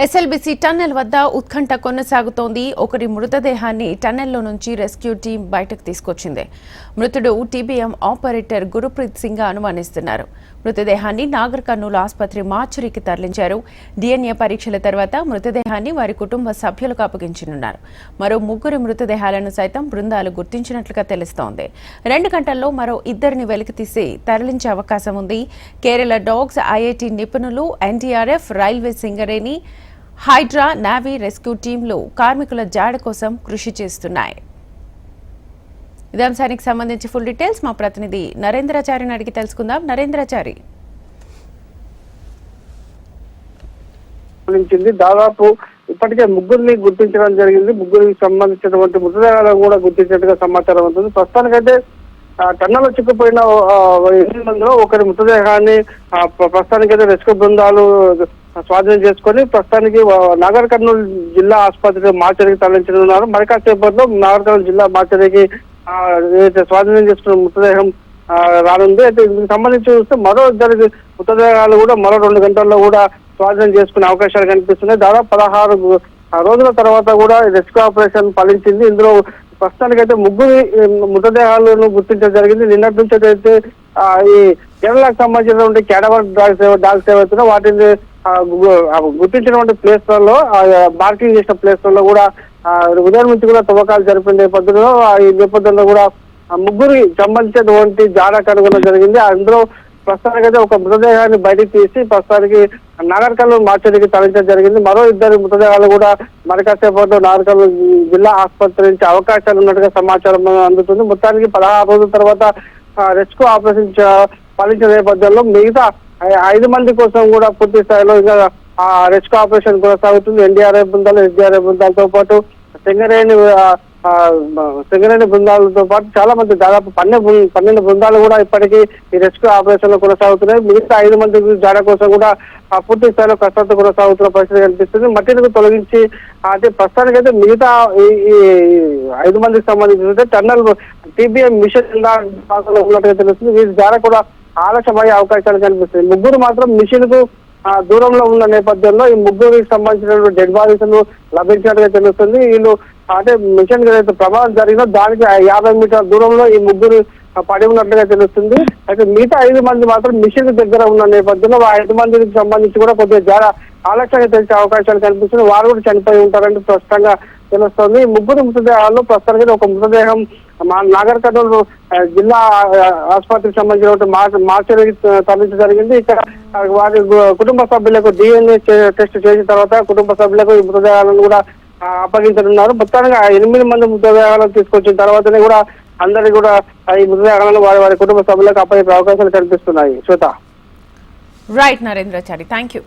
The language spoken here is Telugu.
ఎస్ఎల్బీసీ టన్నెల్ వద్ద ఉత్కంఠ కొనసాగుతోంది. ఒకరి మృతదేహాన్ని టన్నెల్లో నుంచి రెస్క్యూ టీం బయటకు తీసుకొచ్చింది. మృతుడు టీబీఎం ఆపరేటర్ గురుప్రీత్ సింగ్ అనుమానిస్తున్నారు. మృతదేహాన్ని నాగర్ కర్నూలు ఆసుపత్రి మార్చురీకి తరలించారు. డిఎన్ఏ పరీక్షల తర్వాత మృతదేహాన్ని వారి కుటుంబ సభ్యులకు అప్పగించనున్నారు. మరో 3 మృతదేహాలను సైతం బృందాలు గుర్తించినట్లుగా తెలుస్తోంది. 2 గంటల్లో మరో 2ని వెలికితీసి తరలించే అవకాశం ఉంది. కేరళ డాగ్స్, ఐఐటి నిపుణులు, NDRF, railway Singareni, Hydraa, navy rescue టీంలు కార్మికుల జాడ కోసం కృషి చేస్తున్నాయి. ఇదే అంశానికి సంబంధించి ఫుల్ డీటెయిల్స్ మా ప్రతినిధి నరేంద్రాచారిని అడిగి తెలుసుకుందాం. నరేంద్రాచారి, దాదాపు ఇప్పటికే 3ని గుర్తించడం జరిగింది. 3కి సంబంధించినటువంటి మృతదేహాలను కూడా గుర్తించినట్టుగా సమాచారం ఉంటుంది. ప్రస్తుతానికైతే టన్నెల్లో చిక్కుపోయిన 8 మందిలో ఒకరి మృతదేహాన్ని ప్రస్తుతానికైతే రెస్క్యూ బృందాలు స్వాధీనం చేసుకుని ప్రస్తుతానికి నాగర్ కర్నూలు జిల్లా ఆసుపత్రి మార్చరీకి తరలించనున్నారు. మరి కాసేపట్లో నాగర్ కర్నూలు జిల్లా మార్చరీకి స్వాధీనం చేసుకున్న మృతదేహం రానుంది. అయితే దీనికి సంబంధించి చూస్తే మరో 2 మృతదేహాలు కూడా మరో 2 గంటల్లో కూడా స్వాధీనం చేసుకునే అవకాశాలు కనిపిస్తున్నాయి. దాదాపు 16 రోజుల తర్వాత కూడా రెస్క్యూ ఆపరేషన్ ఫలించింది. ఇందులో ప్రస్తుతానికైతే 3 మృతదేహాలను గుర్తించడం జరిగింది. నిన్నటి నుంచి అయితే ఈ కేరళకు సంబంధించినటువంటి క్యాడవర్ డాగ్స్ ఏవైతున్నా వాటిని గుర్తించినటువంటి ప్లేస్లలో మార్కింగ్ చేసిన ప్లేస్లలో కూడా ఉదయం నుంచి కూడా తవ్వకాలు జరిపిన నేపథ్యంలో ఈ నేపథ్యంలో కూడా 3కి సంబంధించినటువంటి జాడ కనుగొనడం జరిగింది. అందులో ప్రస్తుతానికైతే ఒక మృతదేహాన్ని బయటకు తీసి ప్రస్తుతానికి నాగర్ కర్నూలు మార్చరీకి తరలించడం జరిగింది. మరో 2 మృతదేహాలు కూడా మరి కాసేపట్లో నాగర్ కర్నూలు జిల్లా ఆసుపత్రి నుంచి అవకాశాలు ఉన్నట్టుగా సమాచారం అందుతుంది. మొత్తానికి 16 రోజుల తర్వాత రెస్క్యూ ఆపరేషన్ ఫలించిన నేపథ్యంలో మిగతా 5 మంది కోసం కూడా పూర్తి స్థాయిలో ఇంకా రెస్క్యూ ఆపరేషన్ కొనసాగుతుంది. ఎన్డీఆర్ఎఫ్ బృందాలు, ఎస్డీఆర్ఎఫ్ బృందాలతో పాటు సింగరేణి బృందాలతో పాటు చాలా మంది దాదాపు 12 బృందాలు కూడా ఇప్పటికీ ఈ రెస్క్యూ ఆపరేషన్ లో కొనసాగుతున్నాయి. మిగతా 5 మంది జాడ కోసం కూడా పూర్తి స్థాయిలో కసరత్తు కొనసాగుతున్న పరిస్థితి కనిపిస్తుంది. మట్టిని తొలగించి అంటే ప్రస్తుతానికైతే మిగతా ఈ 5 మందికి సంబంధించి టన్నల్ టీబీఎం మిషన్ ఉన్నట్టుగా తెలుస్తుంది. వీరి జాడ కూడా ఆలస్యమయ్యే అవకాశాలు కనిపిస్తుంది. 3 మాత్రం మిషన్ కు దూరంలో ఉన్న నేపథ్యంలో ఈ 3కి సంబంధించిన డెడ్ బాడీస్ లభించినట్టుగా తెలుస్తుంది. వీళ్ళు అంటే మిషన్ ఏదైతే ప్రమాదం జరిగిందో దానికి 50 మీటర్ల దూరంలో ఈ 3 పడి ఉన్నట్లుగా తెలుస్తుంది. అయితే మిగతా 5 మంది మాత్రం మిషన్ దగ్గర ఉన్న నేపథ్యంలో ఆ 5 మందికి సంబంధించి కూడా కొద్దిగా జాడ ఆలస్యంగా తెలిసే అవకాశాలు కనిపిస్తుంది. వారు కూడా చనిపోయి ఉంటారంటే స్పష్టంగా తెలుస్తుంది. 3 మృతదేహాల్లో ప్రస్తుతానికి ఒక మృతదేహం నాగర్ కర్నూలు జిల్లా ఆసుపత్రికి సంబంధించిన మార్చరీకి తరలించడం జరిగింది. ఇక్కడ వారి కుటుంబ సభ్యులకు డిఎన్ఏ టెస్ట్ చేసిన తర్వాత కుటుంబ సభ్యులకు ఈ మృతదేహాలను కూడా అప్పగించనున్నారు. మొత్తానికి 8 మంది మృతదేహాలను తీసుకొచ్చిన తర్వాతనే కూడా అందరికీ కూడా ఈ మృతదేహాలను వారి కుటుంబ సభ్యులకు అప్పగించే అవకాశాలు కనిపిస్తున్నాయి. Shweta. Right Narendrachari, thank you.